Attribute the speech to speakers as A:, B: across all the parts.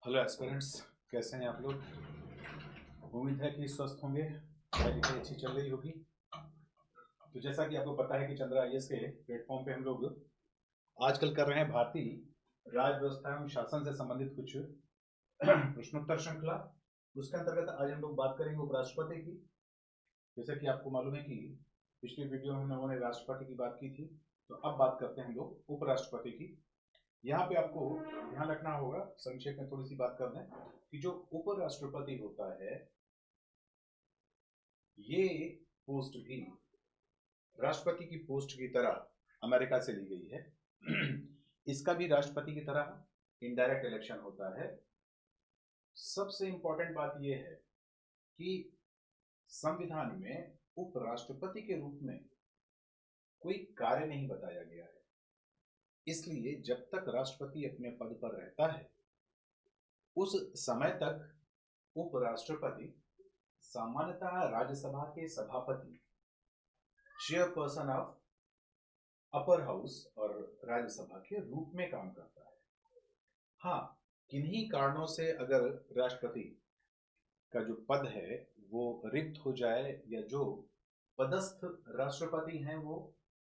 A: Hello aspirants, कैसे हैं आप लोग। उम्मीद है कि स्वस्थ होंगे। पढ़ाई लिखाई अच्छी चल रही होगी। तो जैसा कि आपको पता है कि चंद्र आईएएस के प्लेटफॉर्म पे हम लोग आजकल कर रहे हैं भारतीय राज व्यवस्था एवं शासन से संबंधित कुछ प्रश्नोत्तर श्रृंखला। उसके अंतर्गत आज हम लोग बात करेंगे उपराष्ट्रपति की। जैसा कि आपको मालूम है कि पिछली वीडियो में हम लोगों ने राष्ट्रपति की बात की थी, तो अब बात करते हैं हम लोग उपराष्ट्रपति की। यहाँ पे आपको ध्यान रखना होगा, संक्षेप में थोड़ी सी बात कर लें कि जो उपराष्ट्रपति होता है ये पोस्ट भी राष्ट्रपति की पोस्ट की तरह अमेरिका से ली गई है। इसका भी राष्ट्रपति की तरह इनडायरेक्ट इलेक्शन होता है। सबसे इंपॉर्टेंट बात यह है कि संविधान में उपराष्ट्रपति के रूप में कोई कार्य नहीं बताया गया है। इसलिए जब तक राष्ट्रपति अपने पद पर रहता है उस समय तक उपराष्ट्रपति सामान्यतः राज्यसभा के सभापति, चेयरपर्सन ऑफ अपर हाउस और राज्यसभा के रूप में काम करता है। हाँ, किन्हीं कारणों से अगर राष्ट्रपति का जो पद है वो रिक्त हो जाए या जो पदस्थ राष्ट्रपति हैं वो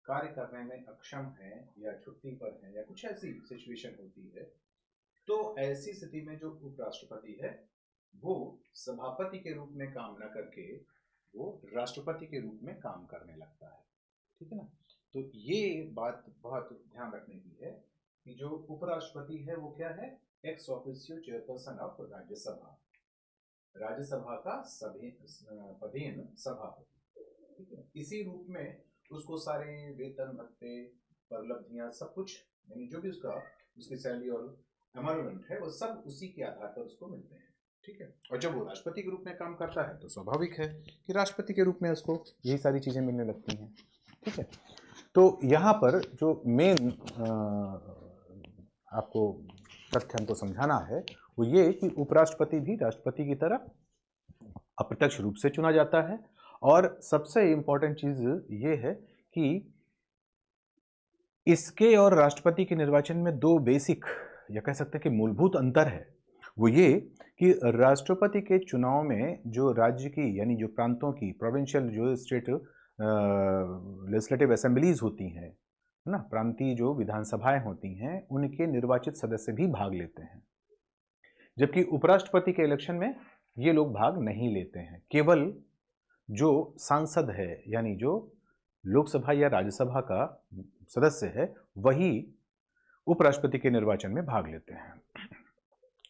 A: कार्य करने में अक्षम है या छुट्टी पर है या कुछ ऐसी सिचुएशन होती है, तो ऐसी स्थिति में जो उपराष्ट्रपति है वो सभापति के रूप में काम न करके वो राष्ट्रपति के रूप में काम करने लगता है। ठीक है ना। तो ये बात बहुत ध्यान रखने की है कि जो उपराष्ट्रपति है वो क्या है, ex officio chairperson of Rajya Sabha, Rajya Sabha का सभी पदेन सभापति। ठीक है, इसी रूप में उसको सारे वेतन भत्ते परलब्धियां सब कुछ, यानी जो भी उसका उसकी सैलरी और एमोलमेंट है वो सब उसी के आधार पर उसको मिलते हैं। ठीक है, और जब वो राष्ट्रपति के रूप में काम करता है तो स्वाभाविक है कि राष्ट्रपति के रूप में उसको यही सारी चीजें मिलने लगती हैं। ठीक है, तो यहाँ पर जो मेन आपको तथ्य हमको समझाना है वो ये कि उपराष्ट्रपति भी राष्ट्रपति की तरह अप्रत्यक्ष रूप से चुना जाता है। और सबसे इंपॉर्टेंट चीज ये है कि इसके और राष्ट्रपति के निर्वाचन में दो बेसिक या कह सकते हैं कि मूलभूत अंतर है। वो ये कि राष्ट्रपति के चुनाव में जो राज्य की यानी जो प्रांतों की प्रोविंशियल जो स्टेट लेजिस्लेटिव असेंबलीज होती हैं ना, प्रांतीय जो विधानसभाएं होती हैं उनके निर्वाचित सदस्य भी भाग लेते हैं, जबकि उपराष्ट्रपति के इलेक्शन में ये लोग भाग नहीं लेते हैं। केवल जो सांसद है यानी जो लोकसभा या राज्यसभा का सदस्य है वही उपराष्ट्रपति के निर्वाचन में भाग लेते हैं।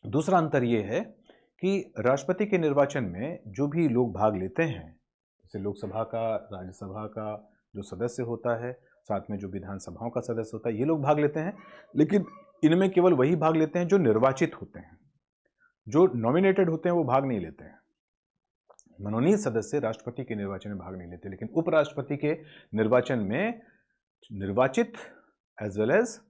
A: दूसरा अंतर यह है कि राष्ट्रपति के निर्वाचन में जो भी लोग भाग लेते हैं, जैसे लोकसभा का, राज्यसभा का जो सदस्य होता है, साथ में जो विधानसभाओं का सदस्य होता है, ये लोग भाग लेते हैं, लेकिन इनमें केवल वही भाग लेते हैं जो निर्वाचित होते हैं। जो नॉमिनेटेड होते हैं वो भाग नहीं लेते हैं। मनोनीत सदस्य राष्ट्रपति के निर्वाचन में भाग नहीं लेते, लेकिन उपराष्ट्रपति के निर्वाचन में निर्वाचित एज वेल एज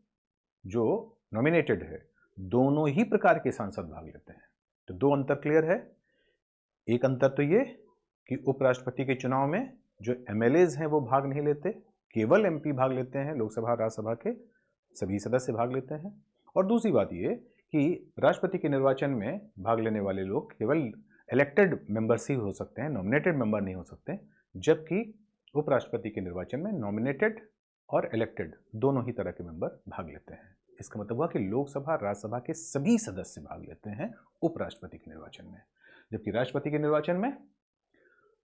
A: जो नॉमिनेटेड है दोनों ही प्रकार के सांसद भाग लेते हैं। तो दो अंतर क्लियर है। एक अंतर तो ये कि उपराष्ट्रपति के चुनाव में जो एमएलएज हैं वो भाग नहीं लेते, केवल एमपी भाग लेते हैं, लोकसभा राज्यसभा के सभी सदस्य भाग लेते हैं। और दूसरी बात ये कि राष्ट्रपति के निर्वाचन में भाग लेने वाले लोग केवल इलेक्टेड मेंबर्स ही हो सकते हैं, नॉमिनेटेड मेंबर नहीं हो सकते, जबकि उपराष्ट्रपति के निर्वाचन में नॉमिनेटेड और इलेक्टेड दोनों ही तरह के मेंबर भाग लेते हैं। इसका मतलब हुआ कि लोकसभा राज्यसभा के सभी सदस्य भाग लेते हैं उपराष्ट्रपति के निर्वाचन में, जबकि राष्ट्रपति के निर्वाचन में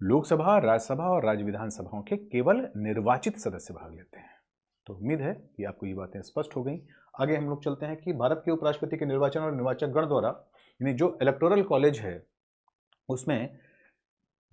A: लोकसभा, राज्यसभा और राज्य विधानसभाओं के केवल निर्वाचित सदस्य भाग लेते हैं। तो उम्मीद है कि आपको ये बातें स्पष्ट हो गई। आगे हम लोग चलते हैं कि भारत के उपराष्ट्रपति के निर्वाचन और निर्वाचक गण द्वारा यानी जो इलेक्टोरल कॉलेज है उसमें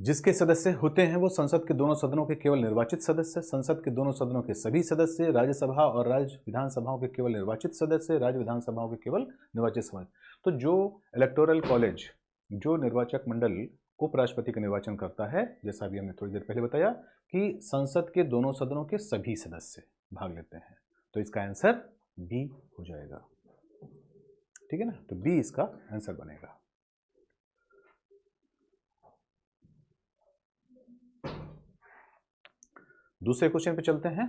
A: जिसके सदस्य होते हैं वो संसद के दोनों सदनों के केवल निर्वाचित सदस्य, संसद के दोनों सदनों के सभी सदस्य, राज्यसभा और राज्य विधानसभाओं के केवल निर्वाचित सदस्य, राज्य विधानसभाओं के केवल निर्वाचित सदस्य। तो जो इलेक्टोरल कॉलेज, जो निर्वाचक मंडल उपराष्ट्रपति का निर्वाचन करता है, जैसा अभी हमने थोड़ी देर पहले बताया कि संसद के दोनों सदनों के सभी सदस्य भाग लेते हैं, तो इसका आंसर बी हो जाएगा। ठीक है ना, तो बी इसका आंसर बनेगा। दूसरे क्वेश्चन पे चलते हैं।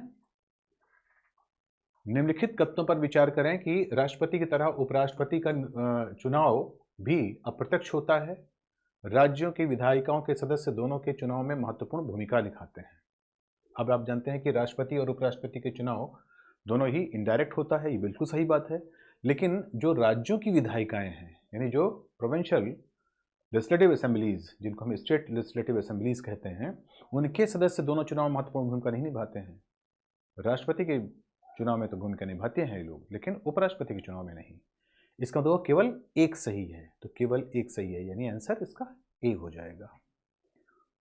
A: निम्नलिखित कथनों पर विचार करें कि राष्ट्रपति की तरह उपराष्ट्रपति का चुनाव भी अप्रत्यक्ष होता है। राज्यों की विधायिकाओं के सदस्य दोनों के चुनाव में महत्वपूर्ण भूमिका निभाते हैं। अब आप जानते हैं कि राष्ट्रपति और उपराष्ट्रपति के चुनाव दोनों ही इनडायरेक्ट होता है, ये बिल्कुल सही बात है। लेकिन जो राज्यों की विधायिकाएं हैं, यानी जो प्रोविंशियल लेजिस्लेटिव असेंबलीज, जिनको हम स्टेट लेजिस्लेटिव असेंबलीज कहते हैं, उनके सदस्य दोनों चुनाव में महत्वपूर्ण भूमिका नहीं निभाते हैं। राष्ट्रपति के चुनाव में तो भूमिका निभाते हैं ये लोग, लेकिन उपराष्ट्रपति के चुनाव में नहीं। इसका मतलब केवल एक सही है, तो केवल एक सही है, यानी आंसर इसका ए हो जाएगा।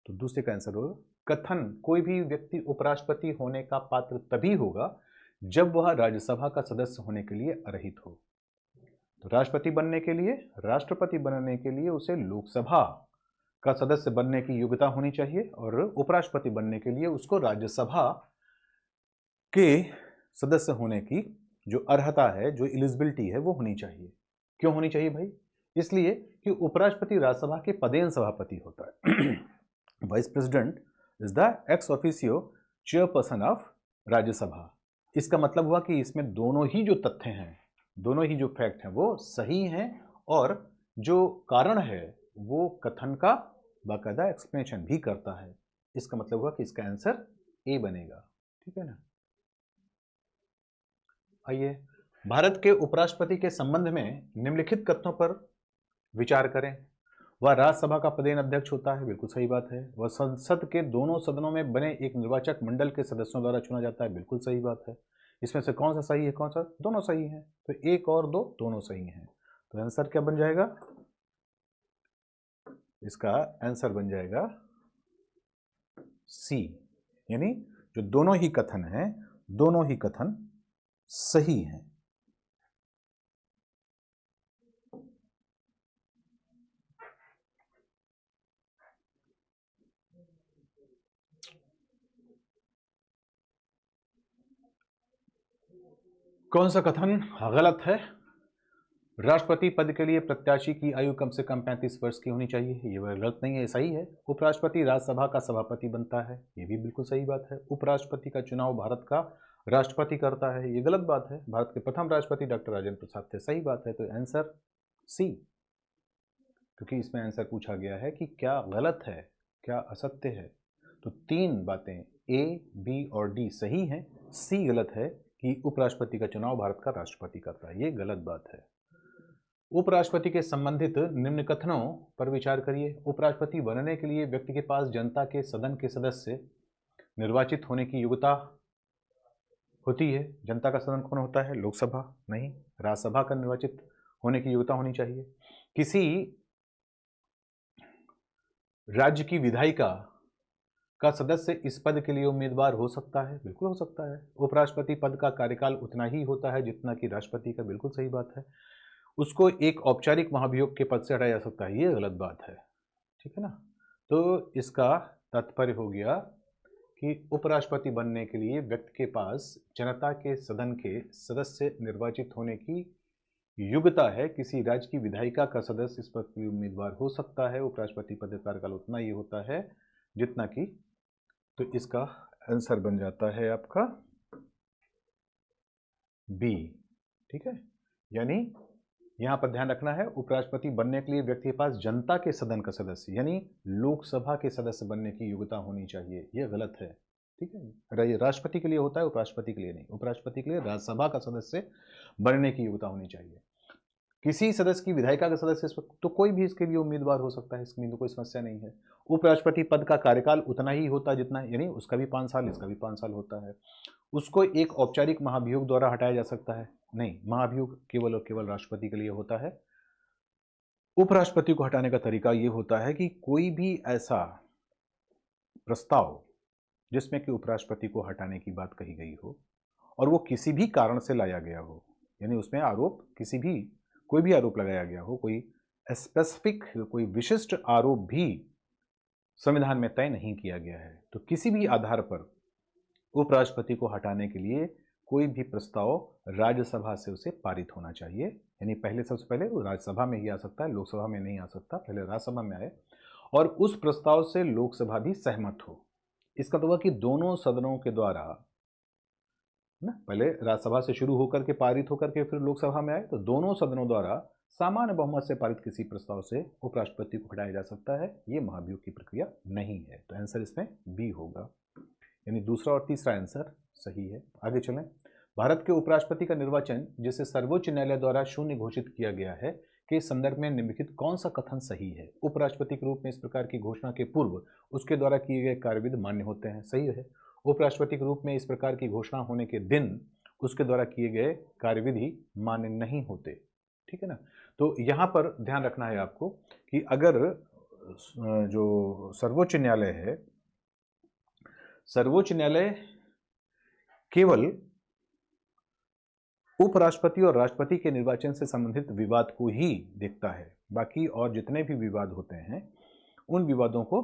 A: तो दूसरे का आंसर होगा कथन, कोई भी व्यक्ति उपराष्ट्रपति होने का पात्र तभी होगा जब वह राज्यसभा का सदस्य होने के लिए अर्हित हो। तो राष्ट्रपति बनने के लिए, राष्ट्रपति बनने के लिए उसे लोकसभा का सदस्य बनने की योग्यता होनी चाहिए, और उपराष्ट्रपति बनने के लिए उसको राज्यसभा के सदस्य होने की जो अर्हता है, जो एलिजिबिलिटी है, वो होनी चाहिए। क्यों होनी चाहिए भाई? इसलिए कि उपराष्ट्रपति राज्यसभा के पदेन सभापति होता है। Vice president is the ex officio chairperson of Rajya Sabha. इसका मतलब हुआ कि इसमें दोनों ही जो तथ्य हैं, दोनों ही जो फैक्ट हैं वो सही हैं, और जो कारण है वो कथन का बाकायदा एक्सप्लेनेशन भी करता है। इसका मतलब हुआ कि इसका आंसर ए बनेगा। ठीक है ना? आइए भारत के उपराष्ट्रपति के संबंध में निम्नलिखित कथनों पर विचार करें। वह राज्यसभा का पदेन अध्यक्ष होता है, बिल्कुल सही बात है। वह संसद के दोनों सदनों में बने एक निर्वाचक मंडल के सदस्यों द्वारा चुना जाता है, बिल्कुल सही बात है। इसमें से कौन सा सही है, कौन सा? दोनों सही हैं। तो एक और दो दोनों सही हैं। तो आंसर क्या बन जाएगा? इसका आंसर बन जाएगा सी, यानी जो दोनों ही कथन हैं, दोनों ही कथन सही हैं। कौन सा कथन गलत है? राष्ट्रपति पद के लिए प्रत्याशी की आयु कम से कम 35 वर्ष की होनी चाहिए, ये गलत नहीं है, सही है। उपराष्ट्रपति राज्यसभा का सभापति बनता है, ये भी बिल्कुल सही बात है। उपराष्ट्रपति का चुनाव भारत का राष्ट्रपति करता है, ये गलत बात है। भारत के प्रथम राष्ट्रपति डॉक्टर राजेंद्र प्रसाद थे, सही बात है। तो आंसर सी, क्योंकि इसमें आंसर पूछा गया है कि क्या गलत है, क्या असत्य है। तो तीन बातें ए, बी और डी सही हैं, सी गलत है कि उपराष्ट्रपति का चुनाव भारत का राष्ट्रपति करता है, ये गलत बात है। उपराष्ट्रपति के संबंधित निम्न कथनों पर विचार करिए। उपराष्ट्रपति बनने के लिए व्यक्ति के पास जनता के सदन के सदस्य निर्वाचित होने की योग्यता होती है। जनता का सदन कौन होता है? लोकसभा नहीं, राज्यसभा का निर्वाचित होने की योग्यता होनी चाहिए। किसी राज्य की विधायिका का सदस्य इस पद के लिए उम्मीदवार हो सकता है, बिल्कुल हो सकता है। उपराष्ट्रपति पद का कार्यकाल उतना ही होता है जितना कि राष्ट्रपति का, बिल्कुल सही बात है। उसको एक औपचारिक महाभियोग के पद से हटाया जा सकता है, ये गलत बात है। ठीक है ना? तो इसका तात्पर्य हो गया कि उपराष्ट्रपति बनने के लिए व्यक्ति के पास जनता के सदन के सदस्य निर्वाचित होने की योग्यता है। किसी राज्य की विधायिका का सदस्य इस पद के लिए उम्मीदवार हो सकता है। उपराष्ट्रपति पद का कार्यकाल उतना ही होता है जितना कि, तो इसका आंसर बन जाता है आपका बी। ठीक है, यानी यहां पर ध्यान रखना है, उपराष्ट्रपति बनने के लिए व्यक्ति के पास जनता के सदन का सदस्य यानी लोकसभा के सदस्य बनने की योग्यता होनी चाहिए, यह गलत है। ठीक है, ये राष्ट्रपति के लिए होता है, उपराष्ट्रपति के लिए नहीं। उपराष्ट्रपति के लिए राज्यसभा का सदस्य बनने की योग्यता होनी चाहिए। किसी सदस्य की विधायिका का सदस्य तो कोई भी इसके लिए उम्मीदवार हो सकता है, इसमें तो कोई समस्या नहीं है। उपराष्ट्रपति पद का कार्यकाल उतना ही होता है जितना, यानी उसका भी 5 साल, इसका भी 5 साल होता है। उसको एक औपचारिक महाभियोग द्वारा हटाया जा सकता है, नहीं, महाभियोग केवल और केवल राष्ट्रपति के लिए होता है। उपराष्ट्रपति को हटाने का तरीका ये होता है कि कोई भी ऐसा प्रस्ताव जिसमें कि उपराष्ट्रपति को हटाने की बात कही गई हो और वो किसी भी कारण से लाया गया हो, यानी उसमें आरोप किसी भी, कोई भी आरोप लगाया गया हो, कोई स्पेसिफिक, कोई विशिष्ट आरोप भी संविधान में तय नहीं किया गया है, तो किसी भी आधार पर उपराष्ट्रपति को हटाने के लिए कोई भी प्रस्ताव राज्यसभा से उसे पारित होना चाहिए। यानी पहले, सबसे पहले वो राज्यसभा में ही आ सकता है, लोकसभा में नहीं आ सकता, पहले राज्यसभा में आए और उस प्रस्ताव से लोकसभा भी सहमत हो। इसका तो हुआ कि दोनों सदनों के द्वारा ना, पहले राज्यसभा से शुरू होकर के पारित होकर के फिर लोकसभा में आए, तो दोनों सदनों द्वारा सामान्य बहुमत से पारित किसी प्रस्ताव से उपराष्ट्रपति को हटाया जा सकता है। ये महाभियोग की प्रक्रिया नहीं है, तो आंसर इसमें बी होगा, यानी दूसरा और तीसरा आंसर सही है। आगे चलें। भारत के उपराष्ट्रपति का निर्वाचन जिसे सर्वोच्च न्यायालय द्वारा शून्य घोषित किया गया है के संदर्भ में निम्नलिखित कौन सा कथन सही है? उपराष्ट्रपति के रूप में इस प्रकार की घोषणा के पूर्व उसके द्वारा किए गए कार्यविधि मान्य होते हैं, सही है। उपराष्ट्रपति के रूप में इस प्रकार की घोषणा होने के दिन उसके द्वारा किए गए कार्यविधि मान्य नहीं होते, ठीक है ना। तो यहाँ पर ध्यान रखना है आपको कि अगर जो सर्वोच्च न्यायालय है, सर्वोच्च न्यायालय केवल उपराष्ट्रपति और राष्ट्रपति के निर्वाचन से संबंधित विवाद को ही देखता है, बाकी और जितने भी विवाद होते हैं उन विवादों को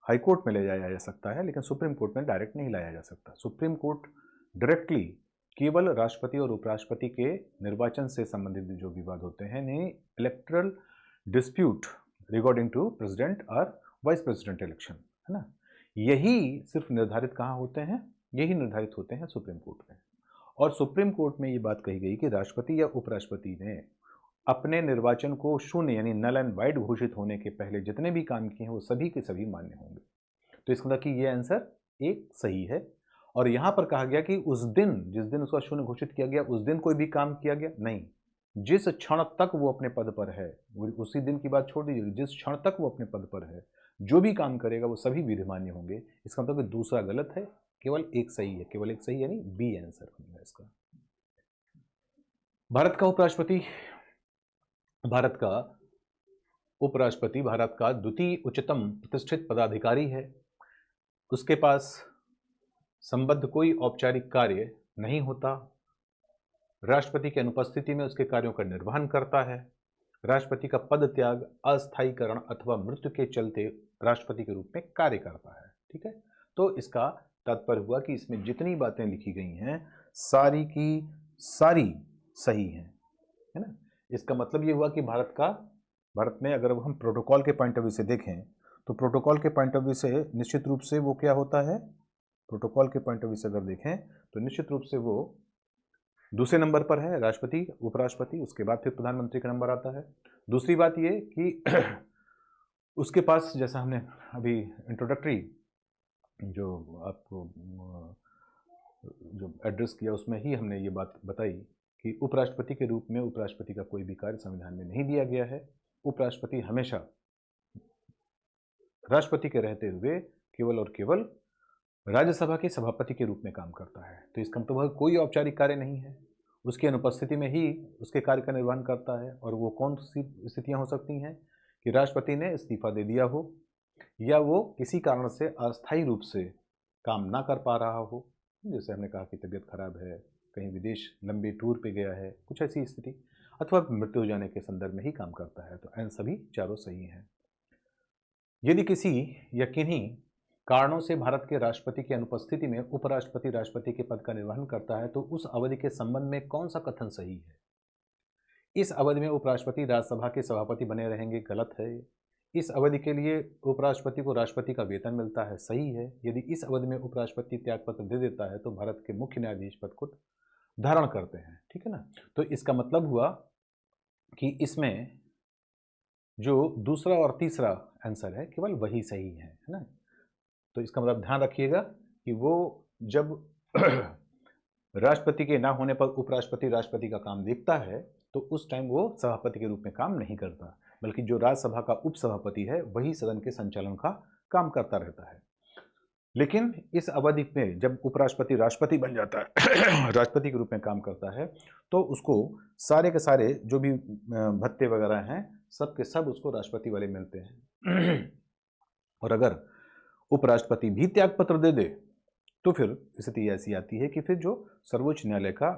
A: हाईकोर्ट में ले जाया जा सकता है, लेकिन सुप्रीम कोर्ट में डायरेक्ट नहीं लाया जा सकता। सुप्रीम कोर्ट डायरेक्टली केवल राष्ट्रपति और उपराष्ट्रपति के निर्वाचन से संबंधित जो विवाद होते हैं, यानी electoral dispute regarding to president और वाइस प्रेसिडेंट इलेक्शन, है ना, यही सिर्फ निर्धारित कहाँ होते हैं? यही निर्धारित होते हैं सुप्रीम कोर्ट में। और सुप्रीम कोर्ट में ये बात कही गई कि राष्ट्रपति या उपराष्ट्रपति ने अपने निर्वाचन को शून्य यानी नल एंड वाइड घोषित होने के पहले जितने भी काम किए हैं वो सभी के सभी मान्य होंगे। तो इसका मतलब कि ये आंसर एक सही है। और यहाँ पर कहा गया कि उस दिन, जिस दिन उसका शून्य घोषित किया गया, उस दिन कोई भी काम किया गया नहीं। जिस क्षण तक वो अपने पद पर है, उसी दिन की बात छोड़ दीजिए, जिस क्षण तक वो अपने पद पर है जो भी काम करेगा वो सभी विधिमान्य होंगे। इसका मतलब कि दूसरा गलत है, केवल एक सही है, केवल एक सही, यानी बी आंसर बनेगा इसका। भारत का उपराष्ट्रपति भारत का द्वितीय उच्चतम प्रतिष्ठित पदाधिकारी है। उसके पास संबद्ध कोई औपचारिक कार्य नहीं होता। राष्ट्रपति की अनुपस्थिति में उसके कार्यों का निर्वहन करता है। राष्ट्रपति का पद त्याग अस्थायीकरण अथवा मृत्यु के चलते राष्ट्रपति के रूप में कार्य करता है, ठीक है। तो इसका तात्पर्य हुआ कि इसमें जितनी बातें लिखी गई हैं सारी की सारी सही हैं, है ना। इसका मतलब ये हुआ कि भारत में अगर हम प्रोटोकॉल के पॉइंट ऑफ व्यू से देखें तो प्रोटोकॉल के पॉइंट ऑफ व्यू से निश्चित रूप से वो क्या होता है, प्रोटोकॉल के पॉइंट ऑफ व्यू से अगर देखें तो निश्चित रूप से वो दूसरे नंबर पर है, राष्ट्रपति, उपराष्ट्रपति, उसके बाद फिर प्रधानमंत्री का नंबर आता है। दूसरी बात ये कि उसके पास, जैसा हमने अभी इंट्रोडक्टरी जो आपको जो एड्रेस किया उसमें ही हमने ये बात बताई कि उपराष्ट्रपति के रूप में उपराष्ट्रपति का कोई भी कार्य संविधान में नहीं दिया गया है। उपराष्ट्रपति हमेशा राष्ट्रपति के रहते हुए केवल और केवल राज्यसभा के सभापति के रूप में काम करता है। तो इसका मतलब कोई औपचारिक कार्य नहीं है, उसकी अनुपस्थिति में ही उसके कार्य का निर्वहन करता है। और वो कौन सी स्थितियां हो सकती हैं कि राष्ट्रपति ने इस्तीफा दे दिया हो, या वो किसी कारण से अस्थायी रूप से काम ना कर पा रहा हो, जैसे हमने कहा कि तबीयत खराब है, कहीं विदेश लंबे टूर पे गया है, कुछ ऐसी स्थिति, अथवा मृत्यु हो जाने के संदर्भ में ही काम करता है। तो इन सभी चारों सही हैं। यदि किसी या किन्हीं कारणों से भारत के राष्ट्रपति की अनुपस्थिति में उपराष्ट्रपति राष्ट्रपति के पद का निर्वहन करता है तो उस अवधि के संबंध में कौन सा कथन सही है? इस अवधि में उपराष्ट्रपति राज्यसभा के सभापति बने रहेंगे, गलत है। इस अवधि के लिए उपराष्ट्रपति को राष्ट्रपति का वेतन मिलता है, सही है। यदि इस अवधि में उपराष्ट्रपति त्यागपत्र दे देता है तो भारत के मुख्य न्यायाधीश पद को धारण करते हैं, ठीक है ना। तो इसका मतलब हुआ कि इसमें जो दूसरा और तीसरा आंसर है केवल वही सही है ना। तो इसका मतलब ध्यान रखिएगा कि वो जब राष्ट्रपति के ना होने पर उपराष्ट्रपति राष्ट्रपति का काम देखता है तो उस टाइम वो सभापति के रूप में काम नहीं करता, बल्कि जो राज्यसभा का उपसभापति है वही सदन के संचालन का काम करता रहता है। लेकिन इस अवधि में जब उपराष्ट्रपति राष्ट्रपति बन जाता है राष्ट्रपति के रूप में काम करता है, तो उसको सारे के सारे जो भी भत्ते वगैरह हैं सब के सब उसको राष्ट्रपति वाले मिलते हैं। और अगर उपराष्ट्रपति भी त्यागपत्र दे दे तो फिर स्थिति ऐसी आती है कि फिर जो सर्वोच्च न्यायालय का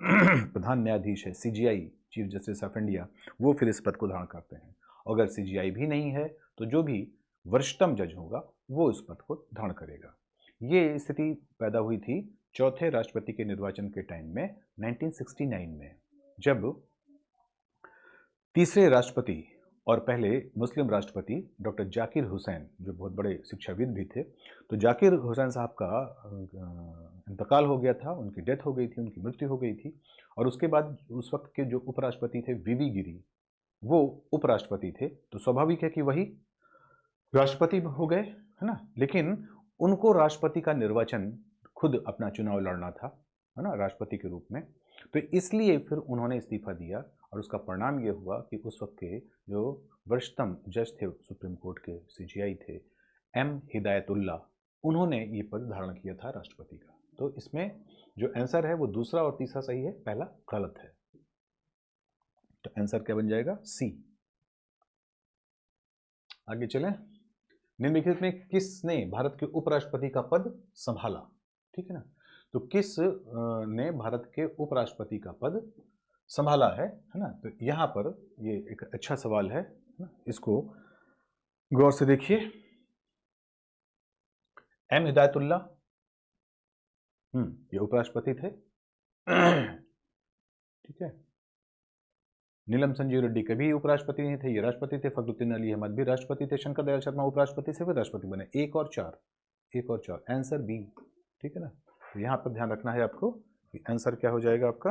A: प्रधान न्यायाधीश है, CGI, chief justice of India, वो फिर इस पद को धारण करते हैं। अगर सीजीआई भी नहीं है तो जो भी वरिष्ठतम जज होगा वो इस पद को धारण करेगा। ये स्थिति पैदा हुई थी चौथे राष्ट्रपति के निर्वाचन के टाइम में 1969 में, जब तीसरे राष्ट्रपति और पहले मुस्लिम राष्ट्रपति डॉक्टर जाकिर हुसैन, जो बहुत बड़े शिक्षाविद भी थे, तो जाकिर हुसैन साहब का इंतकाल हो गया था, उनकी डेथ हो गई थी, उनकी मृत्यु हो गई थी। और उसके बाद उस वक्त के जो उपराष्ट्रपति थे वीवी गिरी, वो उपराष्ट्रपति थे, तो स्वाभाविक है कि वही राष्ट्रपति हो गए, है ना। लेकिन उनको राष्ट्रपति का निर्वाचन खुद अपना चुनाव लड़ना था, है ना, राष्ट्रपति के रूप में। तो इसलिए फिर उन्होंने इस्तीफा दिया और उसका परिणाम ये हुआ कि उस वक्त के जो वरिष्ठतम जज थे सुप्रीम कोर्ट के, सीजेआई थे, एम हिदायतुल्लाह, उन्होंने ये पद धारण किया था राष्ट्रपति का। तो इसमें जो आंसर है वो दूसरा और तीसरा सही है, पहला गलत है। तो आंसर क्या बन जाएगा? सी। आगे चलें। निम्नलिखित में किसने भारत के उपराष्ट्रपति का पद संभाला? ठीक है ना। तो किस ने भारत के उपराष्ट्रपति का पद संभाला है ना। तो यहां पर ये एक अच्छा सवाल है ना, इसको गौर से देखिए। एम हिदायतुल्लाह, ये उपराष्ट्रपति थे। ठीक है। नीलम संजीव रेड्डी कभी उपराष्ट्रपति नहीं थे, ये राष्ट्रपति थे। फखरुद्दीन अली अहमद भी राष्ट्रपति थे। शंकर दयाल शर्मा उपराष्ट्रपति से फिर राष्ट्रपति बने। 1 और 4, 1 और 4, आंसर बी। ठीक है ना। तो यहां पर ध्यान रखना है आपको कि आंसर क्या हो जाएगा आपका?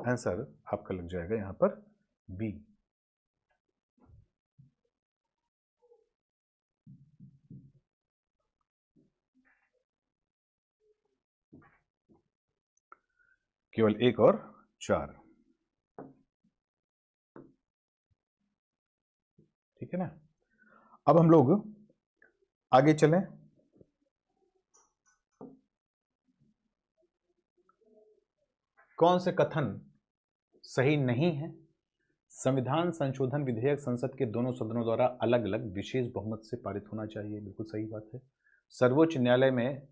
A: आंसर आपका लग जाएगा यहां पर बी। केवल 1 और 4। ठीक है ना। अब हम लोग आगे चलें। कौन से कथन सही नहीं है? संविधान संशोधन विधेयक संसद के दोनों सदनों द्वारा अलग अलग विशेष बहुमत से पारित होना चाहिए, बिल्कुल सही बात है। सर्वोच्च न्यायालय में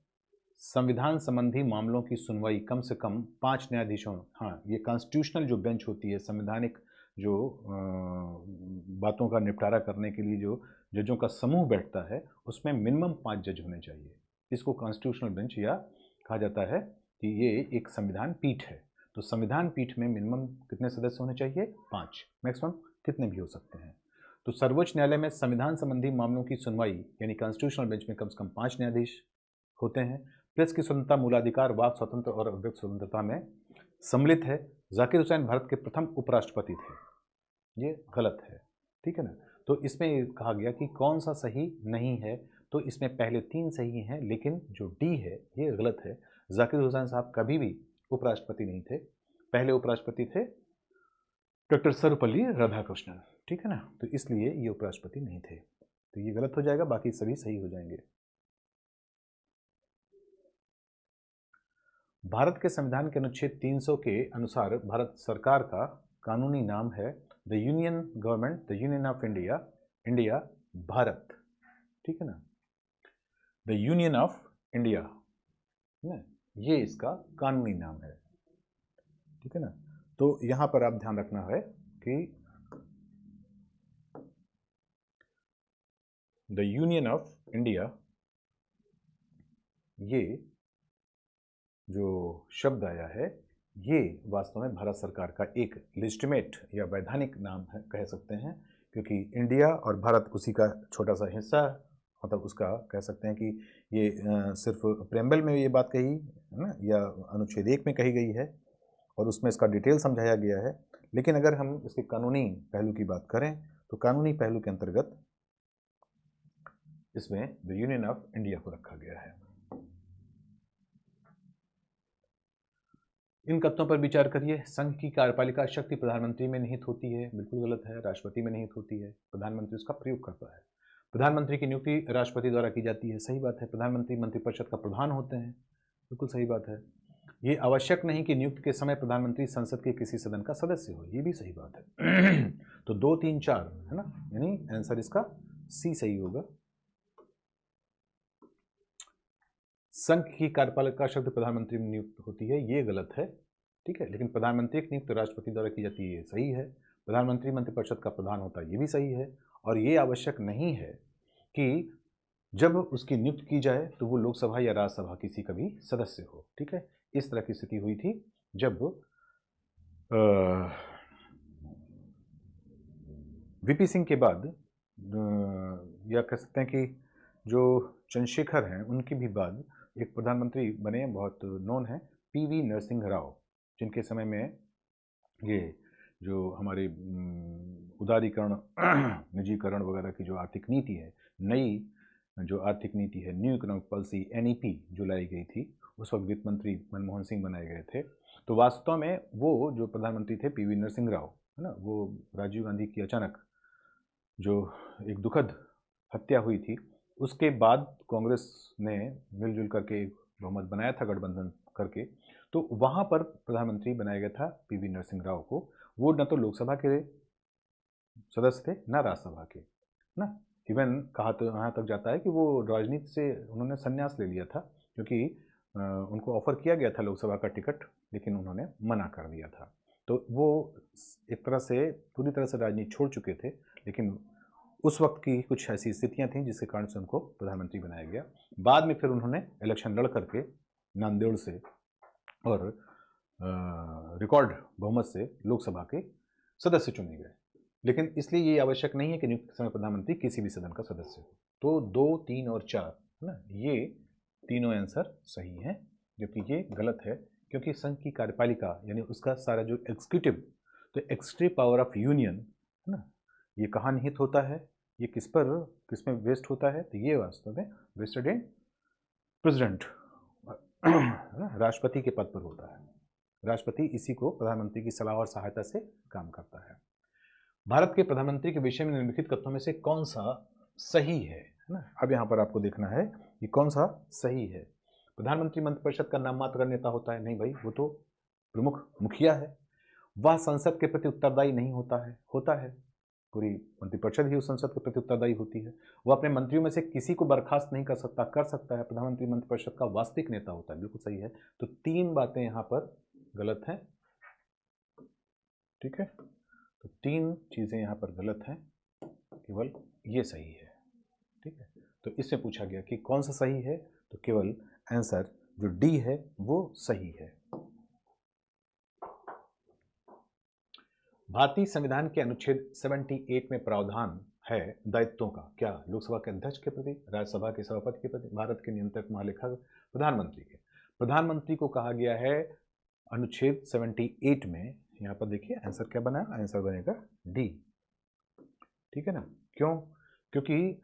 A: संविधान संबंधी मामलों की सुनवाई कम से कम 5 न्यायाधीशों, हाँ, ये कॉन्स्टिट्यूशनल जो बेंच होती है, संवैधानिक जो बातों का निपटारा करने के लिए जो जजों का समूह बैठता है, उसमें मिनिमम 5 जज होने चाहिए। इसको कॉन्स्टिट्यूशनल बेंच या कहा जाता है कि ये एक संविधान पीठ है। तो संविधान पीठ में मिनिमम कितने सदस्य होने चाहिए? 5, मैक्सिमम कितने भी हो सकते हैं। तो सर्वोच्च न्यायालय में संविधान संबंधी मामलों की सुनवाई यानी कॉन्स्टिट्यूशनल बेंच में कम से कम 5 न्यायाधीश होते हैं। प्रेस की स्वतंत्रता, मूलाधिकार, वाक स्वतंत्र और अभिव्यक्ति स्वतंत्रता में सम्मिलित है। जाकिर हुसैन भारत के प्रथम उपराष्ट्रपति थे, ये गलत है। ठीक है ना। तो इसमें कहा गया कि कौन सा सही नहीं है, तो इसमें पहले 3 सही हैं, लेकिन जो डी है ये गलत है। जाकिर हुसैन साहब कभी भी उपराष्ट्रपति नहीं थे। पहले उपराष्ट्रपति थे डॉक्टर सर्वपल्ली राधाकृष्णन। ठीक है ना। तो इसलिए ये उपराष्ट्रपति नहीं थे। तो ये गलत हो जाएगा, बाकी सभी सही हो जाएंगे। भारत के संविधान के अनुच्छेद 300 के अनुसार भारत सरकार का कानूनी नाम है the union government, the union of India, India, Bharat. ठीक है ना। द यूनियन ऑफ इंडिया ना, ये इसका कानूनी नाम है। ठीक है ना। तो यहां पर आप ध्यान रखना है कि द यूनियन ऑफ इंडिया, ये जो शब्द आया है, ये वास्तव में भारत सरकार का एक लेजिटिमेट या वैधानिक नाम है, कह सकते हैं, क्योंकि इंडिया और भारत उसी का छोटा सा हिस्सा, मतलब उसका कह सकते हैं कि ये सिर्फ प्रेम्बल में ये बात कही है ना, या अनुच्छेद 1 में कही गई है और उसमें इसका डिटेल समझाया गया है। लेकिन अगर हम इसके कानूनी पहलू की बात करें तो कानूनी पहलू के अंतर्गत इसमें द यूनियन ऑफ इंडिया को रखा गया है। इन कथनों पर विचार करिए। संघ की कार्यपालिका शक्ति प्रधानमंत्री में निहित होती है, बिल्कुल गलत है। राष्ट्रपति में निहित होती है, प्रधानमंत्री उसका प्रयोग करता है। प्रधानमंत्री की नियुक्ति राष्ट्रपति द्वारा की जाती है, सही बात है। प्रधानमंत्री मंत्रिपरिषद का प्रधान होते हैं, बिल्कुल सही बात है। ये आवश्यक नहीं कि नियुक्ति के समय प्रधानमंत्री संसद के किसी सदन का सदस्य हो, ये भी सही बात है। तो 2, 3, 4 है ना, यानी आंसर इसका सी सही होगा। संघ की कार्यपालिका शब्द प्रधानमंत्री में नियुक्त होती है, ये गलत है। ठीक है। लेकिन प्रधानमंत्री की नियुक्त राष्ट्रपति द्वारा की जाती है, ये सही है। प्रधानमंत्री मंत्रिपरिषद का प्रधान होता है, ये भी सही है। और ये आवश्यक नहीं है कि जब उसकी नियुक्ति की जाए तो वो लोकसभा या राज्यसभा किसी का भी सदस्य हो। ठीक है। इस तरह की स्थिति हुई थी जब वीपी सिंह के बाद या कह सकते हैं कि जो चंद्रशेखर हैं उनके भी बाद एक प्रधानमंत्री बने, बहुत नोन है, पीवी नरसिंह राव, जिनके समय में ये जो हमारे उदारीकरण निजीकरण वगैरह की जो आर्थिक नीति है, नई जो आर्थिक नीति है, न्यू इकोनॉमिक पॉलिसी एनईपी जो लाई गई थी, उस वक्त वित्त मंत्री मनमोहन सिंह बनाए गए थे। तो वास्तव में वो जो प्रधानमंत्री थे पीवी नरसिंह राव, है ना, वो राजीव गांधी की अचानक जो एक दुखद हत्या हुई थी, उसके बाद कांग्रेस ने मिलजुल करके एक बहुमत बनाया था गठबंधन करके, तो वहाँ पर प्रधानमंत्री बनाया गया था पीवी नरसिंह राव को। वो न तो लोकसभा के सदस्य थे न राज्यसभा के, ना, इवन कहा तो यहाँ तक जाता है कि वो राजनीति से उन्होंने संन्यास ले लिया था, क्योंकि उनको ऑफर किया गया था लोकसभा का टिकट, लेकिन उन्होंने मना कर दिया था। तो वो एक तरह से पूरी तरह से राजनीति छोड़ चुके थे, लेकिन उस वक्त की कुछ ऐसी स्थितियां थीं जिसके कारण से उनको प्रधानमंत्री बनाया गया। बाद में फिर उन्होंने इलेक्शन लड़ करके नांदेड़ से और रिकॉर्ड बहुमत से लोकसभा के सदस्य चुने गए। लेकिन इसलिए ये आवश्यक नहीं है कि नियुक्त समय प्रधानमंत्री किसी भी सदन का सदस्य हो। तो 2, 3 और 4, है ना, ये तीनों आंसर सही हैं, जबकि ये गलत है, क्योंकि संघ की कार्यपालिका यानी उसका सारा जो एग्जीक्यूटिव, तो एक्सट्री पावर ऑफ यूनियन, है ना, ये कहाँ निहित होता है, ये किस में वेस्ट होता है, तो ये वास्तव में वेस्टेड इन प्रेसिडेंट, राष्ट्रपति के पद पर होता है। राष्ट्रपति इसी को प्रधानमंत्री की सलाह और सहायता से काम करता है। भारत के प्रधानमंत्री के विषय में निम्नलिखित कथनों में से कौन सा सही है ना। अब यहाँ पर आपको देखना है कि कौन सा सही है। प्रधानमंत्री मंत्रिपरिषद का नाम मात्र नेता होता है? नहीं भाई, वो तो प्रमुख मुखिया है। वह संसद के प्रति उत्तरदायी नहीं होता है, पूरी मंत्रिपरिषद ही उस संसद के प्रति उत्तरदायी होती है। वह अपने मंत्रियों में से किसी को बर्खास्त नहीं कर सकता है। प्रधानमंत्री मंत्रिपरिषद का वास्तविक नेता होता है। बिल्कुल सही है। तो 3 बातें यहाँ पर गलत हैं, ठीक है। तो 3 चीजें यहाँ पर गलत हैं, केवल ये सही है, ठीक है। तो इससे पूछा गया कि कौन सा सही है, तो केवल आंसर जो डी है वो सही है। भारतीय संविधान के अनुच्छेद 78 में प्रावधान है दायित्वों का, क्या? लोकसभा के अध्यक्ष के प्रति, राज्यसभा के सभापति के प्रति, भारत के नियंत्रक महालेखा प्रधानमंत्री के। प्रधानमंत्री को कहा गया है अनुच्छेद 78 में, यहाँ पर देखिए आंसर क्या बना, आंसर बनेगा डी, ठीक है ना। क्यों? क्योंकि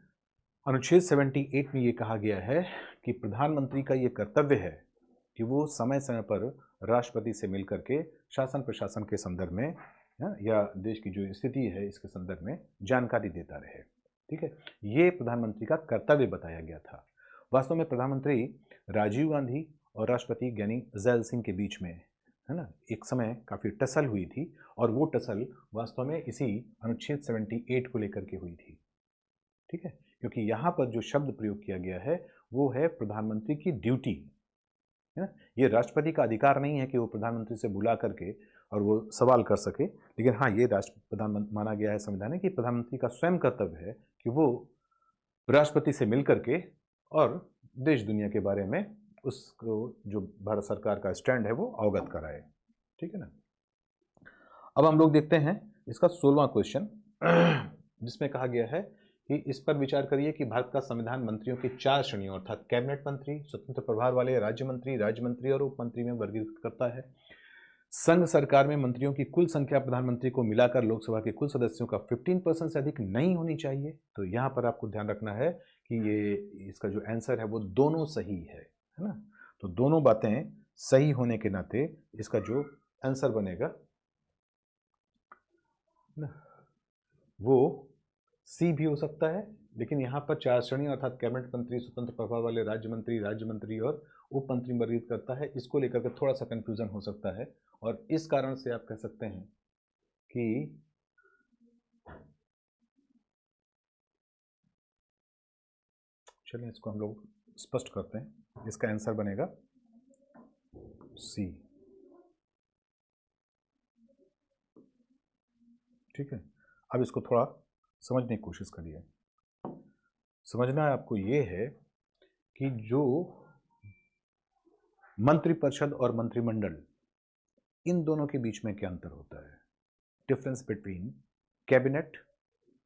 A: अनुच्छेद 78 में ये कहा गया है कि प्रधानमंत्री का ये कर्तव्य है कि वो समय समय पर राष्ट्रपति से मिलकर के शासन प्रशासन के संदर्भ में या देश की जो स्थिति है इसके संदर्भ में जानकारी देता रहे, ठीक है। ये प्रधानमंत्री का कर्तव्य बताया गया था। वास्तव में प्रधानमंत्री राजीव गांधी और राष्ट्रपति ज्ञानी जैल सिंह के बीच में, है ना, एक समय काफ़ी टसल हुई थी, और वो टसल वास्तव में इसी अनुच्छेद 78 को लेकर के हुई थी, ठीक है। क्योंकि यहाँ पर जो शब्द प्रयोग किया गया है वो है प्रधानमंत्री की ड्यूटी, है ना। ये राष्ट्रपति का अधिकार नहीं है कि वो प्रधानमंत्री से बुला करके और वो सवाल कर सके, लेकिन हाँ, ये प्रधानमंत्री माना गया है संविधान में कि प्रधानमंत्री का स्वयं कर्तव्य है कि वो राष्ट्रपति से मिल करके और देश दुनिया के बारे में उसको जो भारत सरकार का स्टैंड है वो अवगत कराए, ठीक है ना। अब हम लोग देखते हैं इसका 16वां क्वेश्चन, जिसमें कहा गया है कि इस पर विचार करिए कि भारत का संविधान मंत्रियों की 4 श्रेणियों अर्थात कैबिनेट मंत्री, स्वतंत्र प्रभार वाले राज्य मंत्री और उप मंत्री में वर्गीकृत करता है। संघ सरकार में मंत्रियों की कुल संख्या प्रधानमंत्री को मिलाकर लोकसभा के कुल सदस्यों का 15% से अधिक नहीं होनी चाहिए। तो यहाँ पर आपको ध्यान रखना है कि ये इसका जो आंसर है वो दोनों सही है ना। तो दोनों बातें सही होने के नाते इसका जो आंसर बनेगा ना वो सी भी हो सकता है, लेकिन यहाँ पर 4 श्रेणी अर्थात कैबिनेट मंत्री, स्वतंत्र प्रभार वाले राज्य मंत्री और उप मंत्री वर्गीकृत करता है। इसको लेकर के थोड़ा सा कंफ्यूजन हो सकता है, और इस कारण से आप कह सकते हैं कि चलिए इसको हम लोग स्पष्ट करते हैं। इसका आंसर बनेगा सी, ठीक है। अब इसको थोड़ा समझने की कोशिश करिए। समझना आपको ये है कि जो मंत्रिपरिषद और मंत्रिमंडल, इन दोनों के बीच में क्या अंतर होता है। Difference between cabinet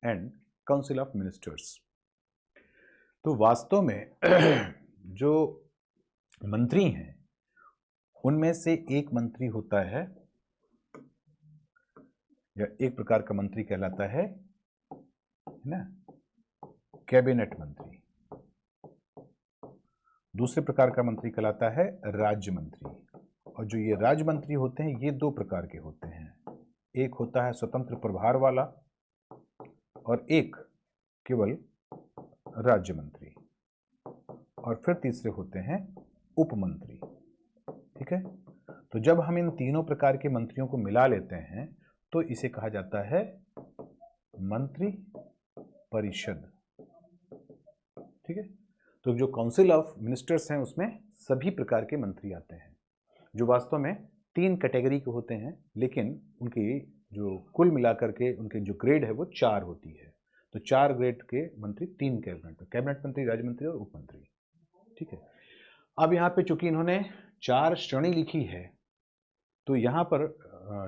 A: and council of ministers. तो वास्तव में जो मंत्री हैं उनमें से एक मंत्री होता है या एक प्रकार का मंत्री कहलाता है ना कैबिनेट मंत्री। दूसरे प्रकार का मंत्री कहलाता है राज्य मंत्री। और जो ये राज्य मंत्री होते हैं ये दो प्रकार के होते हैं, एक होता है स्वतंत्र प्रभार वाला और एक केवल राज्य मंत्री, और फिर तीसरे होते हैं उपमंत्री। ठीक है, तो जब हम इन तीनों प्रकार के मंत्रियों को मिला लेते हैं तो इसे कहा जाता है मंत्री परिषद। ठीक है, तो जो काउंसिल ऑफ मिनिस्टर्स हैं उसमें सभी प्रकार के मंत्री आते हैं, जो वास्तव में 3 कैटेगरी के होते हैं, लेकिन उनकी जो कुल मिलाकर के उनके जो ग्रेड है वो 4 होती है। तो 4 ग्रेड के मंत्री 3 कैबिनेट मंत्री, राज्य मंत्री और उप मंत्री। ठीक है, अब यहाँ पे चूंकि इन्होंने 4 श्रेणी लिखी है तो यहाँ पर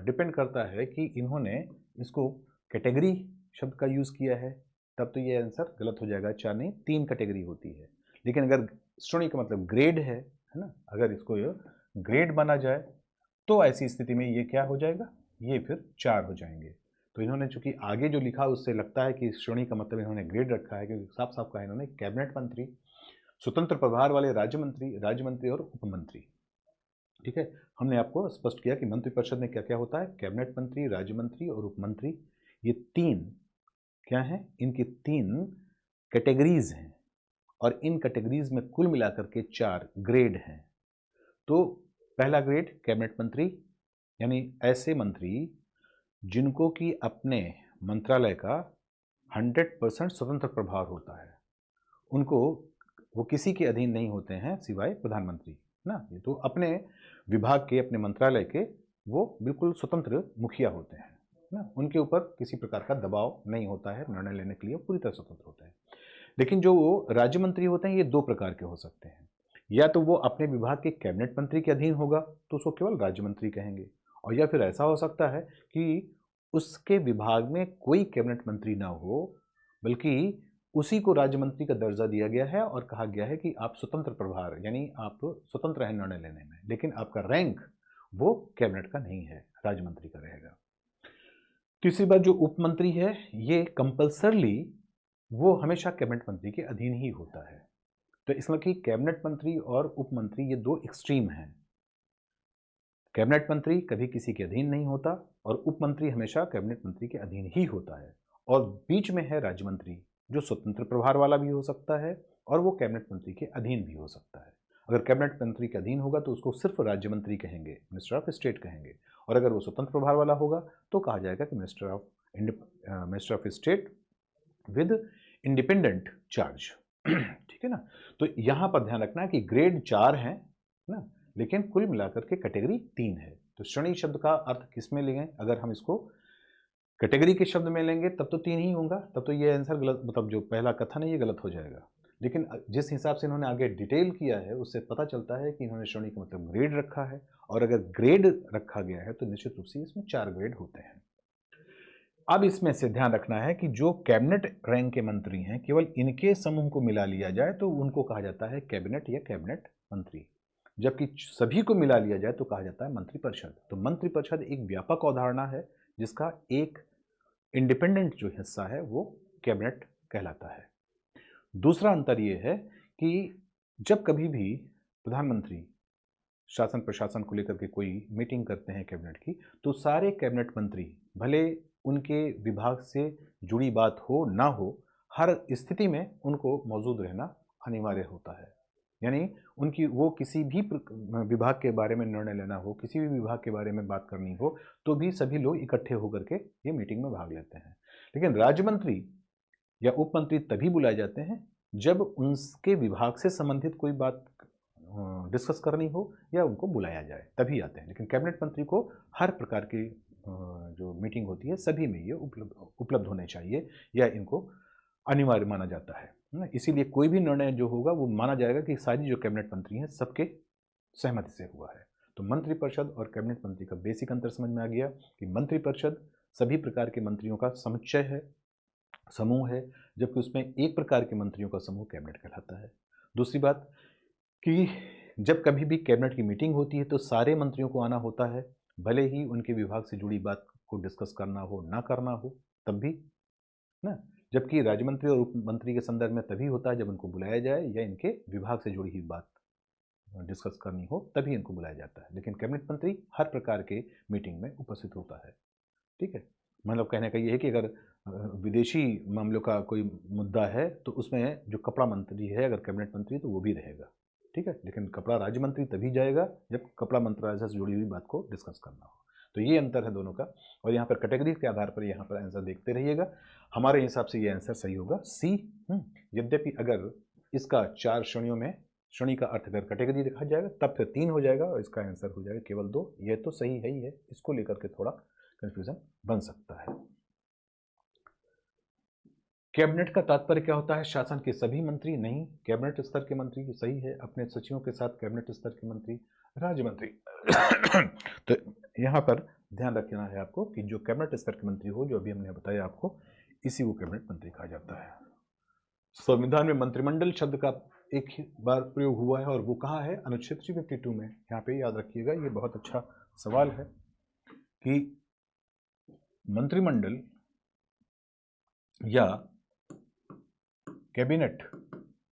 A: डिपेंड करता है कि इन्होंने इसको कैटेगरी शब्द का यूज़ किया है, तब तो ये आंसर गलत हो जाएगा। 4 नहीं 3 कैटेगरी होती है, लेकिन अगर श्रेणी का मतलब ग्रेड है ना, अगर इसको ग्रेड माना जाए तो ऐसी स्थिति में ये क्या हो जाएगा, ये फिर 4 हो जाएंगे। तो इन्होंने चूंकि आगे जो लिखा उससे लगता है कि श्रेणी का मतलब इन्होंने ग्रेड रखा है, क्योंकि साफ साफ कहा इन्होंने कैबिनेट मंत्री, स्वतंत्र प्रभार वाले राज्य मंत्री और उपमंत्री। ठीक है, हमने आपको स्पष्ट किया कि मंत्रिपरिषद में क्या क्या होता है, कैबिनेट मंत्री, राज्य मंत्री और उपमंत्री, ये 3 क्या हैं, इनकी 3 कैटेगरीज हैं और इन कैटेगरीज में कुल मिलाकर के 4 ग्रेड हैं। तो पहला ग्रेड कैबिनेट मंत्री, यानी ऐसे मंत्री जिनको कि अपने मंत्रालय का 100% स्वतंत्र प्रभार होता है, उनको वो किसी के अधीन नहीं होते हैं सिवाय प्रधानमंत्री ना, तो अपने विभाग के, अपने मंत्रालय के वो बिल्कुल स्वतंत्र मुखिया होते हैं ना, उनके ऊपर किसी प्रकार का दबाव नहीं होता है, निर्णय लेने के लिए पूरी तरह स्वतंत्र होते हैं। लेकिन जो वो राज्य मंत्री होते हैं ये 2 प्रकार के हो सकते हैं, या तो वो अपने विभाग के कैबिनेट मंत्री के अधीन होगा तो उसको केवल राज्य मंत्री कहेंगे, और या फिर ऐसा हो सकता है कि उसके विभाग में कोई कैबिनेट मंत्री ना हो बल्कि उसी को राज्य मंत्री का दर्जा दिया गया है और कहा गया है कि आप स्वतंत्र प्रभार, यानी आप स्वतंत्र हैं निर्णय लेने में, लेकिन आपका रैंक वो कैबिनेट का नहीं है, राज्य मंत्री का रहेगा। तीसरी बात, जो उप मंत्री है ये कंपल्सरली वो हमेशा कैबिनेट मंत्री के अधीन ही होता है। तो इसमें कि कैबिनेट मंत्री और उप मंत्री ये 2 एक्सट्रीम हैं। कैबिनेट मंत्री कभी किसी के अधीन नहीं होता और उप मंत्री हमेशा कैबिनेट मंत्री के अधीन ही होता है, और बीच में है राज्य मंत्री जो स्वतंत्र प्रभार वाला भी हो सकता है और वो कैबिनेट मंत्री के अधीन भी हो सकता है। अगर कैबिनेट मंत्री के अधीन होगा तो उसको सिर्फ राज्य मंत्री कहेंगे, मिनिस्टर ऑफ स्टेट कहेंगे, और अगर वो स्वतंत्र प्रभार वाला होगा तो कहा जाएगा कि minister of state with independent charge. ठीक है ना, तो यहाँ पर ध्यान रखना है कि ग्रेड 4 है ना, लेकिन कुल मिलाकर के कैटेगरी 3 है। तो श्रेणी शब्द का अर्थ किस में लेंगे, अगर हम इसको कैटेगरी के शब्द में लेंगे तब तो 3 ही होगा, तब तो ये आंसर गलत, मतलब जो पहला कथन है ये गलत हो जाएगा। लेकिन जिस हिसाब से इन्होंने आगे डिटेल किया है उससे पता चलता है कि इन्होंने श्रेणी का मतलब ग्रेड रखा है, और अगर ग्रेड रखा गया है तो निश्चित रूप से इसमें 4 ग्रेड होते हैं। अब इसमें से ध्यान रखना है कि जो कैबिनेट रैंक के मंत्री हैं केवल इनके समूह को मिला लिया जाए तो उनको कहा जाता है कैबिनेट या कैबिनेट मंत्री, जबकि सभी को मिला लिया जाए तो कहा जाता है मंत्रिपरिषद। तो मंत्रिपरिषद एक व्यापक अवधारणा है जिसका एक इंडिपेंडेंट जो हिस्सा है वो कैबिनेट कहलाता है। दूसरा अंतर ये है कि जब कभी भी प्रधानमंत्री शासन प्रशासन को लेकर के कोई मीटिंग करते हैं कैबिनेट की, तो सारे कैबिनेट मंत्री भले उनके विभाग से जुड़ी बात हो ना हो, हर स्थिति में उनको मौजूद रहना अनिवार्य होता है। यानी उनकी वो किसी भी विभाग के बारे में निर्णय लेना हो, किसी भी विभाग के बारे में बात करनी हो, तो भी सभी लोग इकट्ठे होकर के ये मीटिंग में भाग लेते हैं। लेकिन राज्य मंत्री या उप मंत्री तभी बुलाए जाते हैं जब उनके विभाग से संबंधित कोई बात डिस्कस करनी हो या उनको बुलाया जाए, तभी आते हैं। लेकिन कैबिनेट मंत्री को हर प्रकार की जो मीटिंग होती है सभी में ये उपलब्ध होने चाहिए या इनको अनिवार्य माना जाता है। इसीलिए कोई भी निर्णय जो होगा वो माना जाएगा कि सारी जो कैबिनेट मंत्री हैं सबके सहमति से हुआ है। तो मंत्रिपरिषद और कैबिनेट मंत्री का बेसिक अंतर समझ में आ गया कि मंत्रिपरिषद सभी प्रकार के मंत्रियों का समुच्चय है समूह है, जबकि उसमें एक प्रकार के मंत्रियों का समूह कैबिनेट कहलाता है। दूसरी बात कि जब कभी भी कैबिनेट की मीटिंग होती है तो सारे मंत्रियों को आना होता है, भले ही उनके विभाग से जुड़ी बात को डिस्कस करना हो, ना करना हो, तब भी ना। जबकि राज्य मंत्री और उप मंत्री के संदर्भ में तभी होता है जब उनको बुलाया जाए या इनके विभाग से जुड़ी हुई बात डिस्कस करनी हो, तभी इनको बुलाया जाता है। लेकिन कैबिनेट मंत्री हर प्रकार के मीटिंग में उपस्थित होता है। ठीक है, मतलब कहने का ये है कि अगर विदेशी मामलों का कोई मुद्दा है तो उसमें जो कपड़ा मंत्री है अगर कैबिनेट मंत्री तो वो भी रहेगा। ठीक है, लेकिन कपड़ा राज्य मंत्री तभी जाएगा जब कपड़ा मंत्रालय से जुड़ी हुई बात को डिस्कस करना हो। तो ये अंतर है दोनों का, और यहाँ पर कैटेगरी के आधार पर यहाँ पर आंसर देखते रहिएगा। हमारे हिसाब से ये आंसर सही होगा सी। यद्यपि अगर इसका 4 श्रेणियों में श्रेणी का अर्थ अगर कैटेगरी लिखा जाएगा तब फिर 3 हो जाएगा और इसका आंसर हो जाएगा केवल 2। ये तो सही है ही है, इसको लेकर के थोड़ा कंफ्यूजन बन सकता है। कैबिनेट का तात्पर्य क्या होता है? शासन के सभी मंत्री नहीं, कैबिनेट स्तर के मंत्री सही है, अपने सचिवों के साथ कैबिनेट स्तर के मंत्री, राज्य मंत्री। तो यहाँ पर ध्यान रखना है आपको कि जो कैबिनेट स्तर के मंत्री हो, जो अभी हमने बताया आपको, इसी को कैबिनेट मंत्री कहा जाता है। संविधान में मंत्रिमंडल शब्द का एक ही बार प्रयोग हुआ है और वो कहाँ है? अनुच्छेद 352 में। यहाँ पे याद रखिएगा, ये बहुत अच्छा सवाल है कि मंत्रिमंडल या कैबिनेट